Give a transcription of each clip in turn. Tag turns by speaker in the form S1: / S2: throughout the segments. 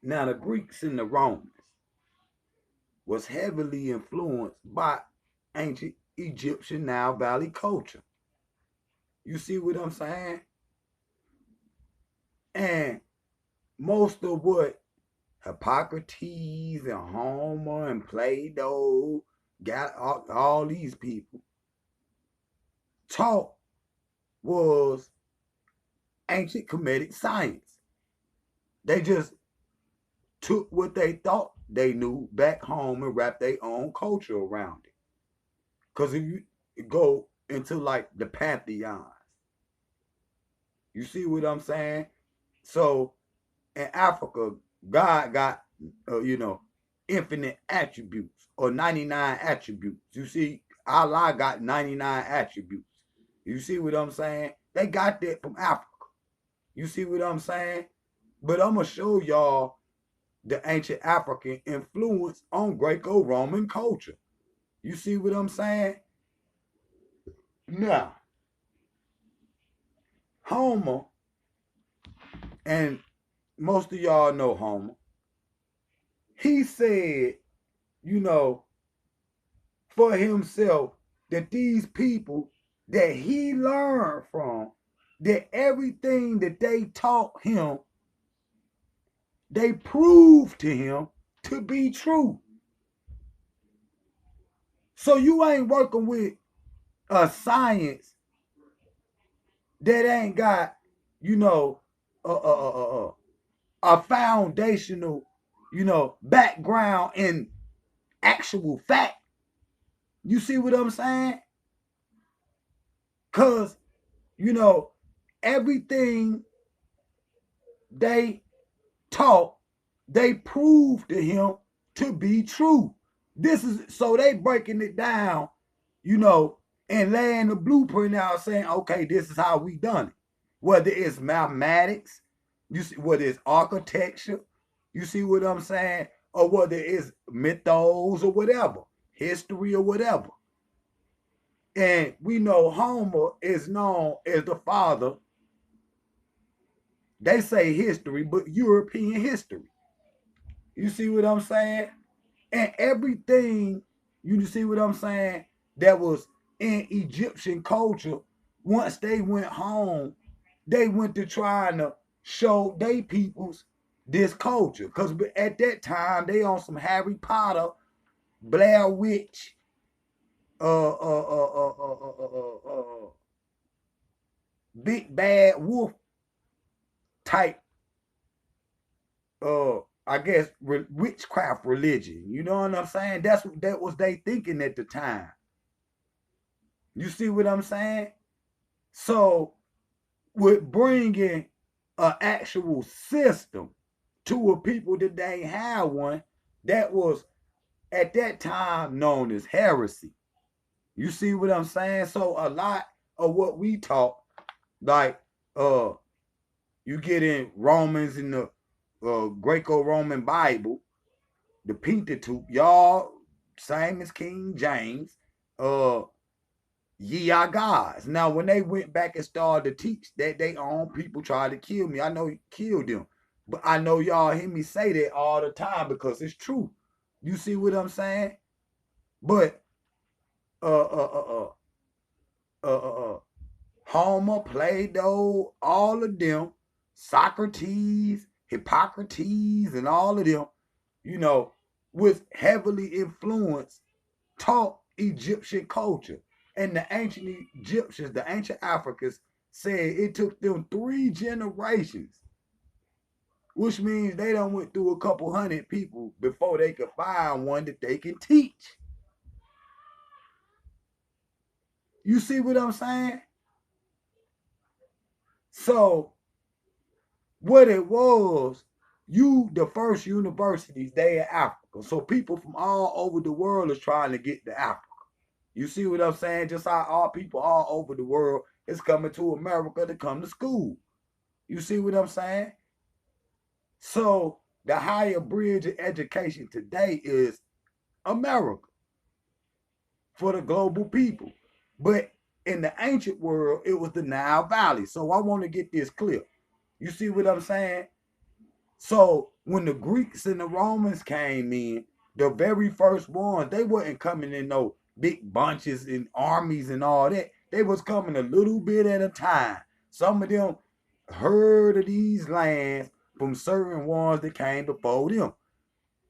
S1: Now, the Greeks and the Romans was heavily influenced by ancient Egyptian Nile Valley culture. You see what I'm saying? And most of what Hippocrates and Homer and Plato got all these people taught was ancient Kemetic science. They just took what they thought they knew back home and wrapped their own culture around it. Because if you go into like the pantheons, you see what I'm saying? So in Africa, God got, infinite attributes or 99 attributes. You see, Allah got 99 attributes. You see what I'm saying? They got that from Africa. You see what I'm saying? But I'm going to show y'all the ancient African influence on Greco-Roman culture. You see what I'm saying? Now, Homer, and most of y'all know Homer, he said, you know, for himself that these people that he learned from, that everything that they taught him, they proved to him to be true. So you ain't working with a science that ain't got, you know, a foundational, background in actual fact. You see what I'm saying? Cause, you know, everything they taught, they proved to him to be true. This is so they breaking it down, and laying the blueprint out, saying, okay, this is how we done it. Whether it's mathematics, you see, whether it's architecture, you see what I'm saying, or whether it's mythos or whatever, history or whatever. And we know Homer is known as the father. They say history, but European history. You see what I'm saying? And everything, you see what I'm saying, that was in Egyptian culture, once they went home, they went to trying to show they peoples this culture. Because at that time, they on some Harry Potter, Blair Witch, Big Bad Wolf type, I guess, witchcraft religion. You know what I'm saying? That was they thinking at the time. You see what I'm saying? So, with bringing an actual system to a people that they ain't had one, that was at that time known as heresy. You see what I'm saying? So a lot of what we taught, like you get in Romans in the Greco-Roman Bible, the Pentateuch, y'all same as King James, ye are gods. Now, when they went back and started to teach that, they own people tried to kill me. I know he killed them, but I know y'all hear me say that all the time because it's true. You see what I'm saying? But uh uh uh Homer, Plato, all of them, Socrates, Hippocrates, and all of them, was heavily influenced, taught Egyptian culture. And the ancient Egyptians, the ancient Africans, said it took them 3 generations, which means they done went through a couple hundred people before they could find one that they can teach. You see what I'm saying? So what it was, the first universities they in Africa. So people from all over the world is trying to get to Africa. You see what I'm saying? Just how all people all over the world is coming to America to come to school. You see what I'm saying? So the higher bridge of education today is America for the global people. But in the ancient world, it was the Nile Valley. So I want to get this clear. You see what I'm saying? So when the Greeks and the Romans came in, the very first ones, they wasn't coming in no big bunches and armies and all that. They was coming a little bit at a time. Some of them heard of these lands from certain ones that came before them.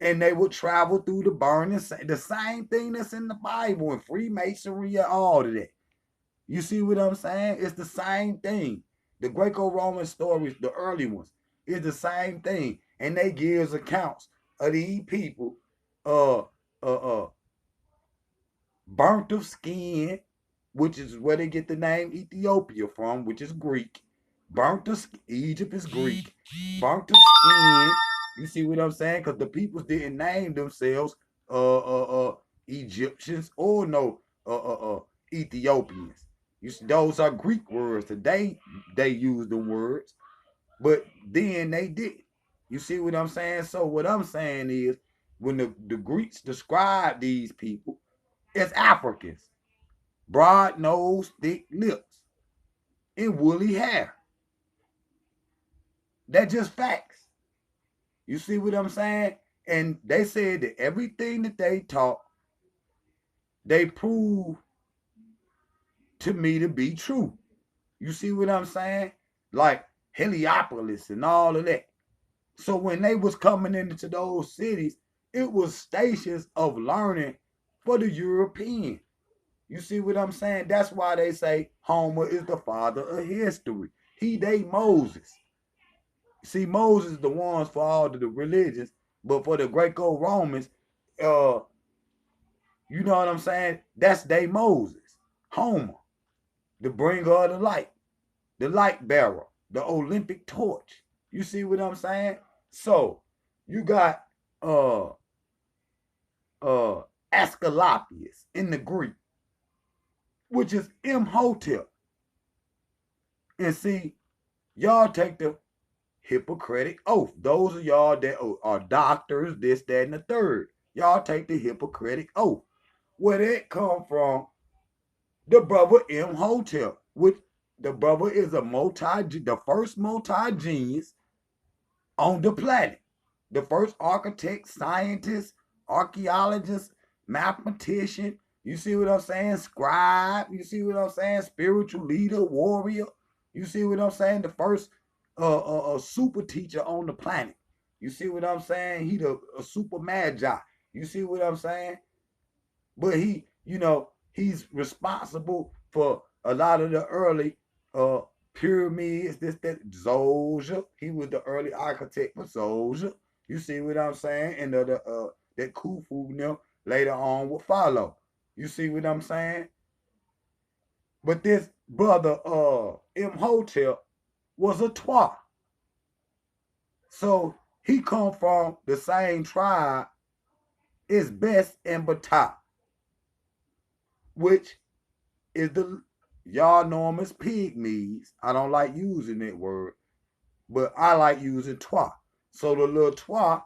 S1: And they would travel through the burning, the same thing that's in the Bible and Freemasonry and all of that. You see what I'm saying? It's the same thing. The Greco-Roman stories, the early ones, is the same thing, and they gives accounts of these people, uh, uh, burnt of skin, which is where they get the name Ethiopia from, which is Greek. Burnt of Egypt is Greek. Burnt of skin. You see what I'm saying? Because the peoples didn't name themselves Egyptians or no Ethiopians. You see, those are Greek words. Today they use the words, but then they did. You see what I'm saying? So what I'm saying is, when the Greeks describe these people as Africans, broad nose, thick lips, and woolly hair. That's just facts. You see what I'm saying? And they said that everything that they taught, they proved to me to be true. You see what I'm saying? Like Heliopolis and all of that. So when they was coming into those cities, it was stations of learning for the European. You see what I'm saying? That's why they say Homer is the father of history. He, they, Moses. See, Moses is the ones for all of the religions, but for the Greco-Romans, uh, you know what I'm saying? That's they Moses, Homer, the bringer of the light bearer, the Olympic torch. You see what I'm saying? So you got uh uh Asclepius in the Greek, which is Imhotep. And see, y'all take the Hippocratic oath. Those of y'all that are doctors, this, that, and the third, y'all take the Hippocratic oath. Where that come from? The brother Imhotep, which the brother is the first multi-genius on the planet. The first architect, scientist, archaeologist, mathematician. You see what I'm saying? Scribe. You see what I'm saying? Spiritual leader, warrior. You see what I'm saying? The first super teacher on the planet. You see what I'm saying? He the a super magi. You see what I'm saying? But he, he's responsible for a lot of the early uh pyramids, this, that, Zoja. He was the early architect for Zoja. You see what I'm saying? And that Khufu now later on will follow. You see what I'm saying? But this brother Imhotep was a Twa. So he come from the same tribe as Best and Batak, which is the, y'all know them as pygmies. I don't like using that word, but I like using Twa. So the little Twa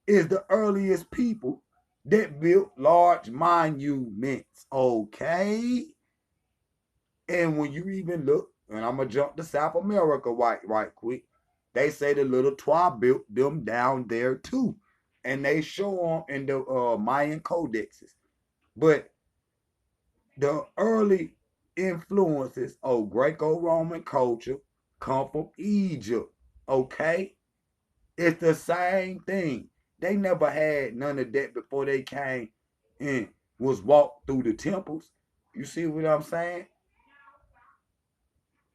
S1: is the earliest people that built large monuments. Okay. And when you even look, and I'm gonna jump to South America right quick, they say the little Twa built them down there too. And they show them in the Mayan codexes. But the early influences of Greco-Roman culture come from Egypt. Okay? It's the same thing. They never had none of that before they came and was walked through the temples. You see what I'm saying?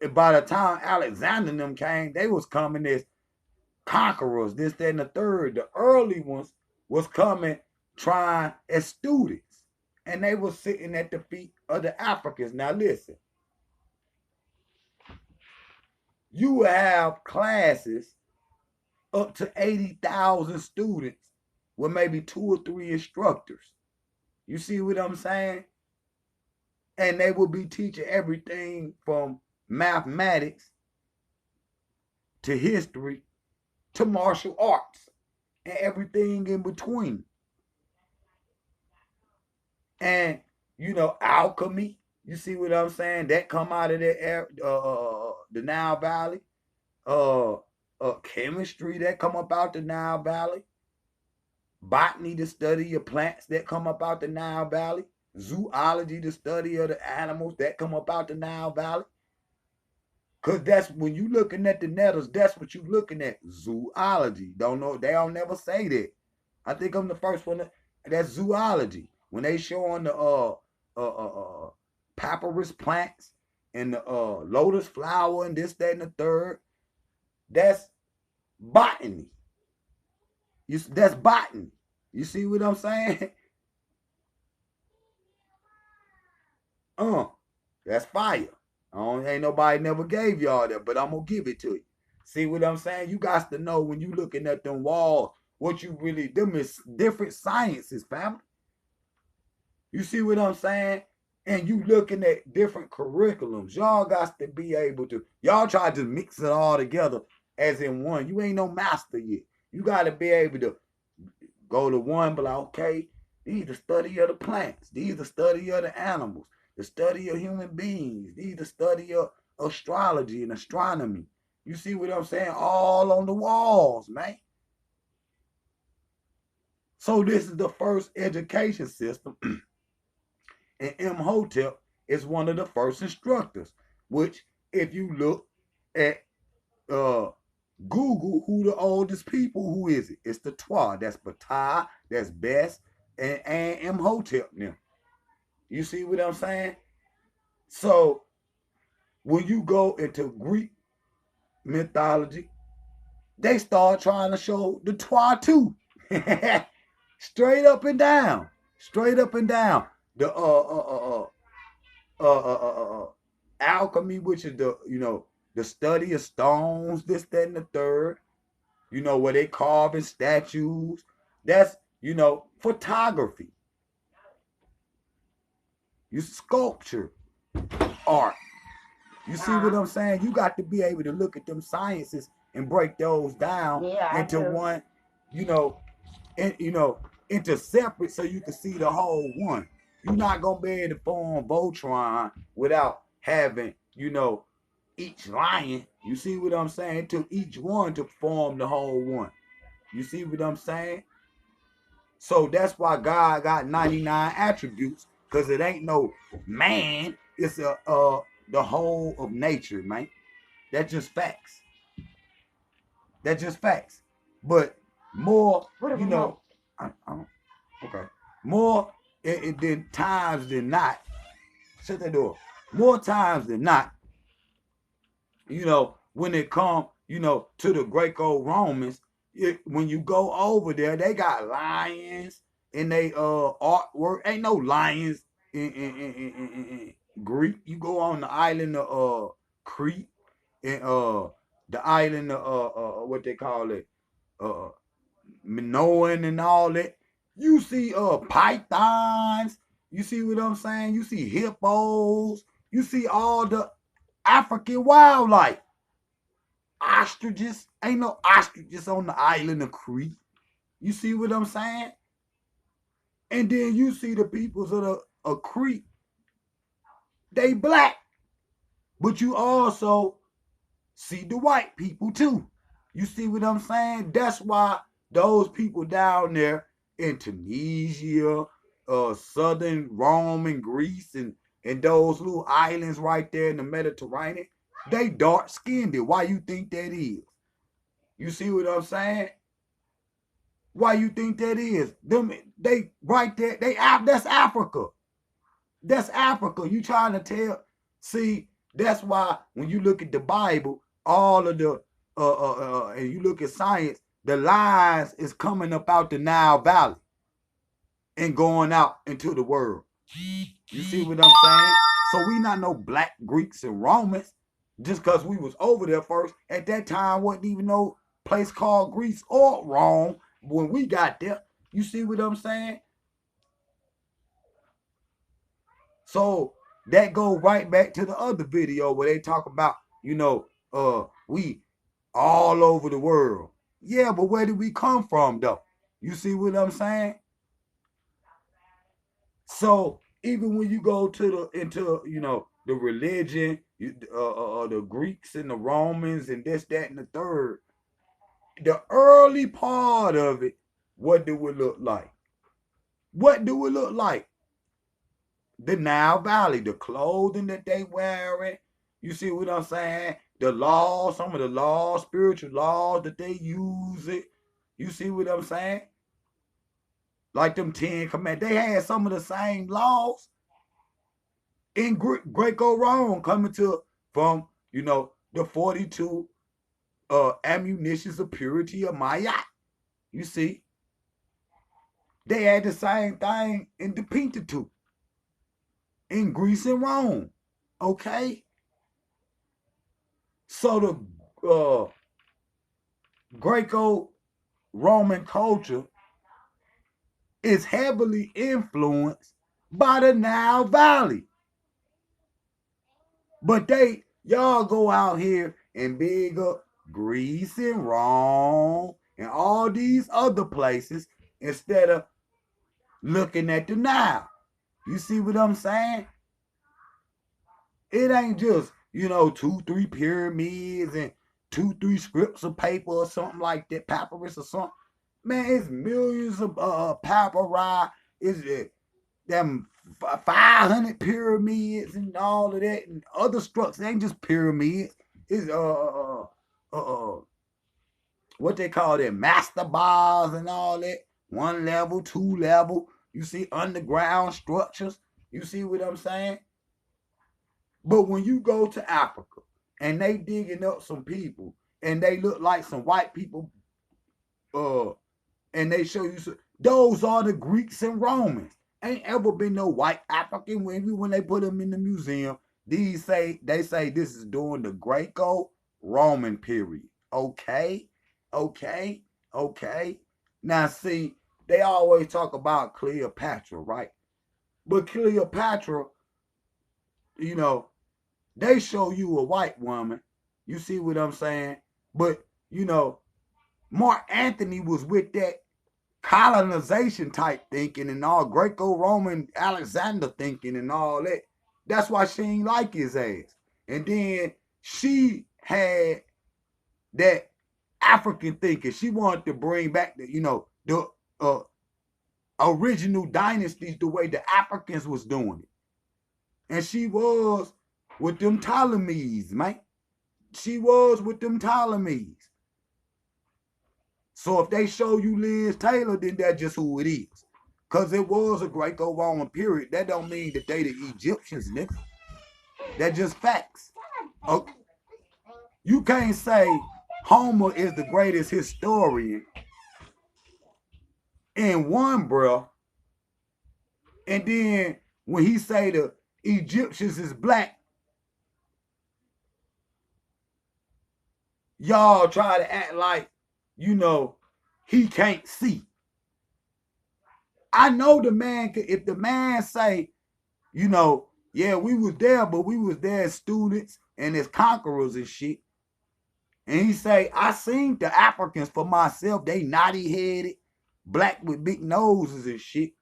S1: And by the time Alexander and them came, they was coming as conquerors, this, that, and the third. The early ones was coming trying as students. And they was sitting at the feet of the Africans. Now listen, you will have classes up to 80,000 students with maybe 2 or 3 instructors. You see what I'm saying? And they will be teaching everything from mathematics to history to martial arts and everything in between. And alchemy. You see what I'm saying? That come out of the Nile Valley. chemistry that come up out the Nile Valley, botany, the study of plants that come up out the Nile Valley, zoology, the study of the animals that come up out the Nile Valley. Cause that's when you looking at the nettles, that's what you looking at. Zoology. Don't know, they don't never say that. I think I'm the first one that's zoology. When they showing the papyrus plants and the lotus flower and this, that, and the third, that's botany. That's botany. You see what I'm saying? That's fire. Ain't nobody never gave y'all that, but I'm gonna give it to you. See what I'm saying? You got to know when you looking at them walls, what you really, them is different sciences, family. You see what I'm saying? And you looking at different curriculums. Y'all got to be able to, y'all try to mix it all together as in one. You ain't no master yet. You got to be able to go to one, but like, okay, these the study of the plants. These the study of the animals. The study of human beings. These the study of astrology and astronomy. You see what I'm saying? All on the walls, man. So this is the first education system. And Imhotep is one of the first instructors, which if you look at Google, who the oldest people, who is it? It's the Twa. That's Ptah, that's Best, and Imhotep now. You see what I'm saying? So when you go into Greek mythology, they start trying to show the Twa too. Straight up and down. Straight up and down. The alchemy, which is the study of stones, this, that, and the third. Where they carving statues. That's photography. You sculpture, art. You see what I'm saying? You got to be able to look at them sciences and break those down into one, into separate so you can see the whole one. You're not gonna be able to form Voltron without having, each lion. You see what I'm saying? It took each one to form the whole one. You see what I'm saying? So that's why God got 99 attributes, because it ain't no man. It's the whole of nature, man. That's just facts. That's just facts. But more, okay. More than times than not. Shut that door. More times than not, when it come, to the Greco-Romans, when you go over there, they got lions in they artwork. Ain't no lions in Greek. You go on the island of Crete and the island of what they call it, Minoan and all that. You see pythons. You see what I'm saying? You see hippos. You see all the African wildlife. Ostriches. Ain't no ostriches on the island of Crete. You see what I'm saying? And then you see the peoples of Crete. They black. But you also see the white people too. You see what I'm saying? That's why those people down there in Tunisia, southern Rome and Greece, and those little islands right there in the Mediterranean, they dark skinned. Why you think that is? You see what I'm saying? Why you think that is? They right there. That's Africa. That's Africa. You trying to tell? See, that's why when you look at the Bible, all of the and you look at science, the lines is coming up out the Nile Valley and going out into the world. You see what I'm saying? So we not no black Greeks and Romans just because we was over there first. At that time, wasn't even no place called Greece or Rome when we got there. You see what I'm saying? So that go right back to the other video where they talk about, we all over the world. Yeah, but where did we come from though? You see what I'm saying? So even when you go into the religion, the Greeks and the Romans and this, that, and the third, the early part of it, what do it look like? What do it look like? The Nile Valley, the clothing that they wearing. You see what I'm saying? The laws, some of the laws, spiritual laws that they use it. You see what I'm saying? Like them 10 commandments. They had some of the same laws in Greco-Roman coming to from, the 42 ammunitions of purity of Maya. You see? They had the same thing in the Pentateuch in Greece and Rome. Okay? So the Greco-Roman culture is heavily influenced by the Nile Valley. But y'all go out here and big up Greece and Rome and all these other places instead of looking at the Nile. You see what I'm saying? It ain't just, 2, 3 pyramids and 2, 3 scripts of paper or something like that, papyrus or something. Man, it's millions of papyri. It's them 500 pyramids and all of that and other structures. It ain't just pyramids. It's what they call them mastabas and all that. 1 level, 2 level. You see underground structures. You see what I'm saying? But when you go to Africa and they digging up some people and they look like some white people, and they show you those are the Greeks and Romans. Ain't ever been no white African when they put them in the museum. They say this is during the Greco-Roman period. Okay, okay, okay. Now see, they always talk about Cleopatra, right? But Cleopatra, they show you a white woman. You see what I'm saying? But Mark Antony was with that colonization type thinking and all Greco-Roman Alexander thinking and all that. That's why she ain't like his ass. And then she had that African thinking. She wanted to bring back the original dynasties the way the Africans was doing it. And she was with them Ptolemies, man. She was with them Ptolemies. So if they show you Liz Taylor, then that's just who it is. Because it was a Greco-Roman period. That don't mean that they the Egyptians, nigga. That's just facts. Okay. You can't say Homer is the greatest historian in one breath, and then when he say the Egyptians is black, y'all try to act like, he can't see. I know the man, if the man say, yeah, we was there, but we was there as students and as conquerors and shit. And he say, I seen the Africans for myself. They knotty headed, black with big noses and shit.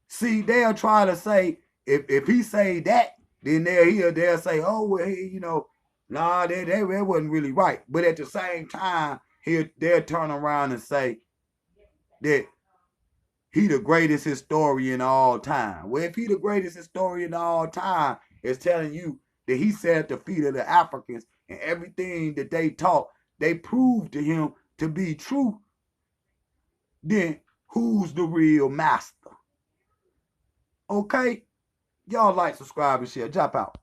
S1: See, they'll try to say, if he say that, then they'll say, oh, well, nah, that wasn't really right. But at the same time, they'll turn around and say that he the greatest historian of all time. Well, if he the greatest historian of all time, it's telling you that he sat at the feet of the Africans and everything that they taught, they proved to him to be true, then who's the real master? Okay? Y'all like, subscribe, and share. Drop out.